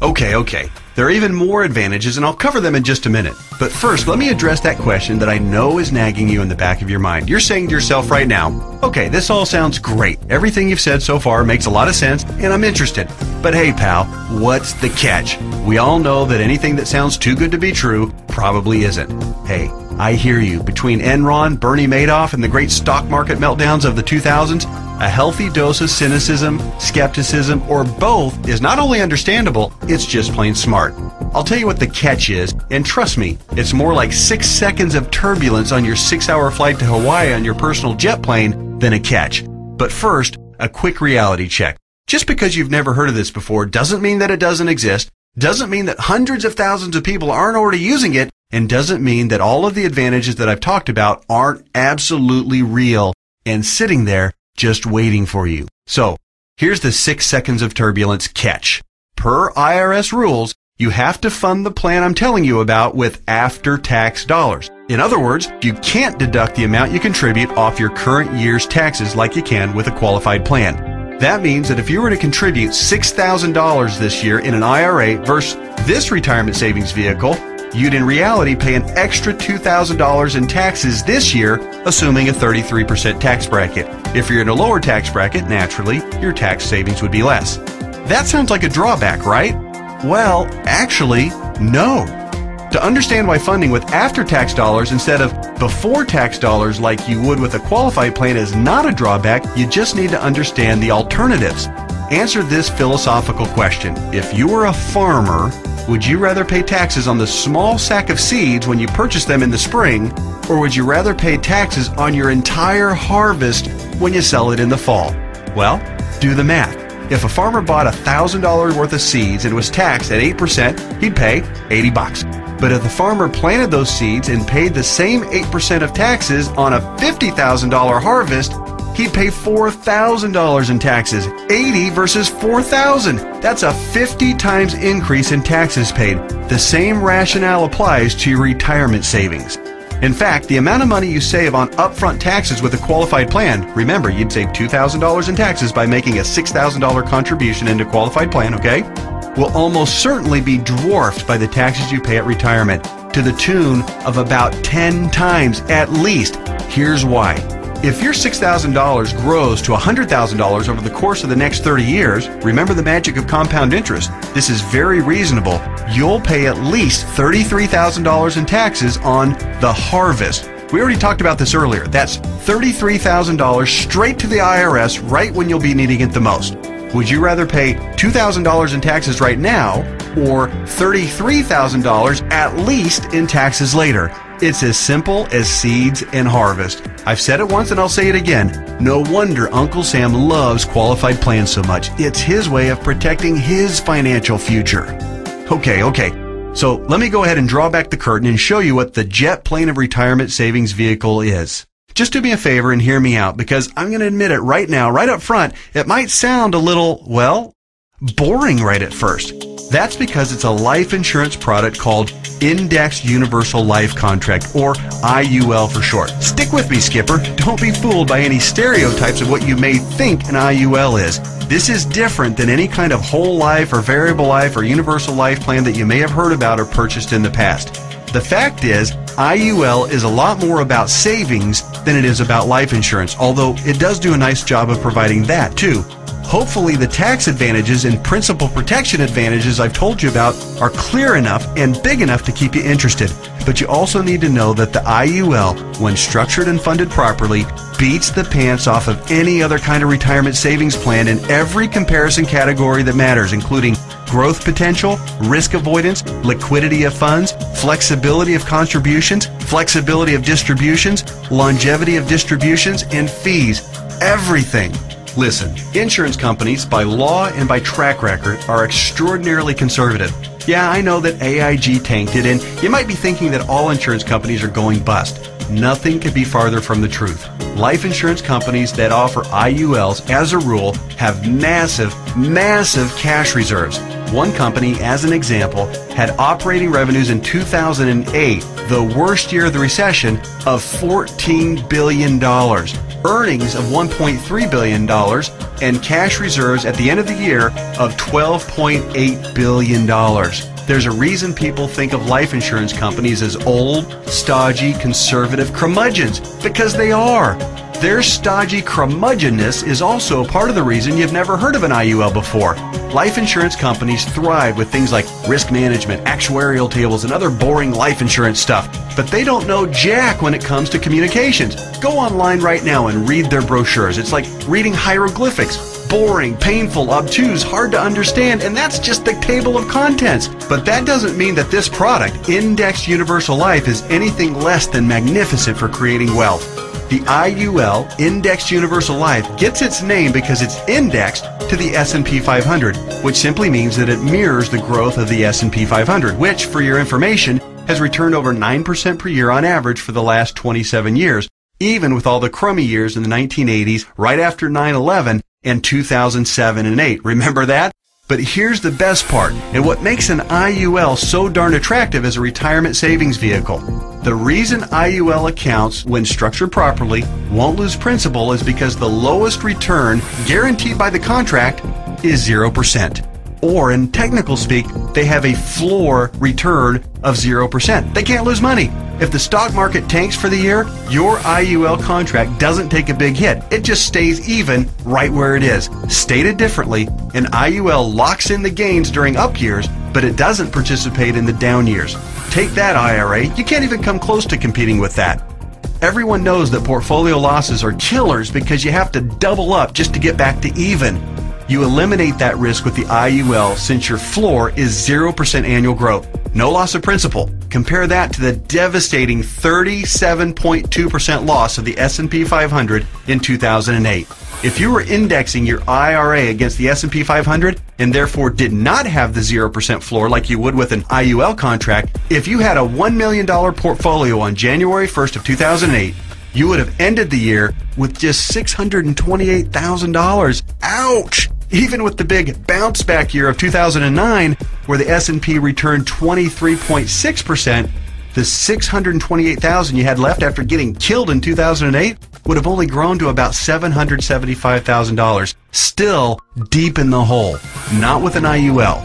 Okay. There are even more advantages, and I'll cover them in just a minute. But first, let me address that question that I know is nagging you in the back of your mind. You're saying to yourself right now, okay, this all sounds great. Everything you've said so far makes a lot of sense, and I'm interested. But hey, pal, what's the catch? We all know that anything that sounds too good to be true probably isn't. Hey, I hear you. Between Enron, Bernie Madoff, and the great stock market meltdowns of the 2000s, a healthy dose of cynicism, skepticism, or both is not only understandable, it's just plain smart. I'll tell you what the catch is, and trust me, it's more like 6 seconds of turbulence on your 6-hour flight to Hawaii on your personal jet plane than a catch. But first, a quick reality check. Just because you've never heard of this before doesn't mean that it doesn't exist, doesn't mean that hundreds of thousands of people aren't already using it, and doesn't mean that all of the advantages that I've talked about aren't absolutely real and sitting there just waiting for you. So, here's the 6 seconds of turbulence catch. Per IRS rules, you have to fund the plan I'm telling you about with after-tax dollars. In other words, you can't deduct the amount you contribute off your current year's taxes like you can with a qualified plan. That means that if you were to contribute $6,000 this year in an IRA versus this retirement savings vehicle, you'd in reality pay an extra $2,000 in taxes this year, assuming a 33% tax bracket. If you're in a lower tax bracket, naturally, your tax savings would be less. That sounds like a drawback, right? Well, actually, no. To understand why funding with after-tax dollars instead of before-tax dollars like you would with a qualified plan is not a drawback, you just need to understand the alternatives. Answer this philosophical question. If you were a farmer, would you rather pay taxes on the small sack of seeds when you purchase them in the spring, or would you rather pay taxes on your entire harvest when you sell it in the fall? Well, do the math. If a farmer bought $1,000 worth of seeds and was taxed at 8%, he'd pay $80. But if the farmer planted those seeds and paid the same 8% of taxes on a $50,000 harvest, he'd pay $4,000 in taxes. 80 versus 4,000. That's a 50 times increase in taxes paid. The same rationale applies to your retirement savings. In fact, the amount of money you save on upfront taxes with a qualified plan, remember, you'd save $2,000 in taxes by making a $6,000 contribution into a qualified plan, okay? Will almost certainly be dwarfed by the taxes you pay at retirement, to the tune of about 10 times at least. Here's why. If your $6,000 grows to $100,000 over the course of the next 30 years, remember the magic of compound interest. This is very reasonable. You'll pay at least $33,000 in taxes on the harvest. We already talked about this earlier. That's $33,000 straight to the IRS right when you'll be needing it the most. Would you rather pay $2,000 in taxes right now or $33,000 at least in taxes later? It's as simple as seeds and harvest. I've said it once and I'll say it again. No wonder Uncle Sam loves qualified plans so much. It's his way of protecting his financial future. Okay. So let me go ahead and draw back the curtain and show you what the jet plane of retirement savings vehicle is. Just do me a favor and hear me out, because I'm going to admit it right now, right up front, it might sound a little, well, boring right at first. That's because it's a life insurance product called Indexed Universal Life Contract, or IUL for short. Stick with me, Skipper. Don't be fooled by any stereotypes of what you may think an IUL is. This is different than any kind of whole life or variable life or universal life plan that you may have heard about or purchased in the past. The fact is, IUL is a lot more about savings than it is about life insurance, although it does do a nice job of providing that too. Hopefully the tax advantages and principal protection advantages I've told you about are clear enough and big enough to keep you interested. But you also need to know that the IUL, when structured and funded properly, beats the pants off of any other kind of retirement savings plan in every comparison category that matters, including growth potential, risk avoidance, liquidity of funds, flexibility of contributions, flexibility of distributions, longevity of distributions, and fees. Everything. Listen, insurance companies, by law and by track record, are extraordinarily conservative. Yeah, I know that AIG tanked it, and you might be thinking that all insurance companies are going bust. Nothing could be farther from the truth. Life insurance companies that offer IULs, as a rule, have massive cash reserves. One company, as an example, had operating revenues in 2008, the worst year of the recession, of $14 billion. Earnings of $1.3 billion, and cash reserves at the end of the year of $12.8 billion. There's a reason people think of life insurance companies as old, stodgy, conservative curmudgeons, because they are. Their stodgy curmudgeonness is also a part of the reason you've never heard of an IUL before. Life insurance companies thrive with things like risk management, actuarial tables, and other boring life insurance stuff. But they don't know jack when it comes to communications. Go online right now and read their brochures. It's like reading hieroglyphics. Boring, painful, obtuse, hard to understand, and that's just the table of contents. But that doesn't mean that this product, Indexed Universal Life, is anything less than magnificent for creating wealth. The IUL, Indexed Universal Life, gets its name because it's indexed to the S&P 500, which simply means that it mirrors the growth of the S&P 500, which, for your information, has returned over 9% per year on average for the last 27 years, even with all the crummy years in the 1980s, right after 9/11, and 2007 and 8. Remember that? But here's the best part, and what makes an IUL so darn attractive as a retirement savings vehicle. The reason IUL accounts, when structured properly, won't lose principal is because the lowest return guaranteed by the contract is 0%. Or in technical speak, they have a floor return of 0%. They can't lose money. If the stock market tanks for the year, your IUL contract doesn't take a big hit. It just stays even right where it is. Stated differently, an IUL locks in the gains during up years, but it doesn't participate in the down years. Take that, IRA. You can't even come close to competing with that. Everyone knows that portfolio losses are killers because you have to double up just to get back to even. You eliminate that risk with the IUL since your floor is 0% annual growth. No loss of principal. Compare that to the devastating 37.2% loss of the S&P 500 in 2008. If you were indexing your IRA against the S&P 500 and therefore did not have the 0% floor like you would with an IUL contract, if you had a $1 million portfolio on January 1st of 2008, you would have ended the year with just $628,000. Ouch! Even with the big bounce back year of 2009, where the S&P returned 23.6%, the $628,000 you had left after getting killed in 2008 would have only grown to about $775,000. Still deep in the hole. Not with an IUL.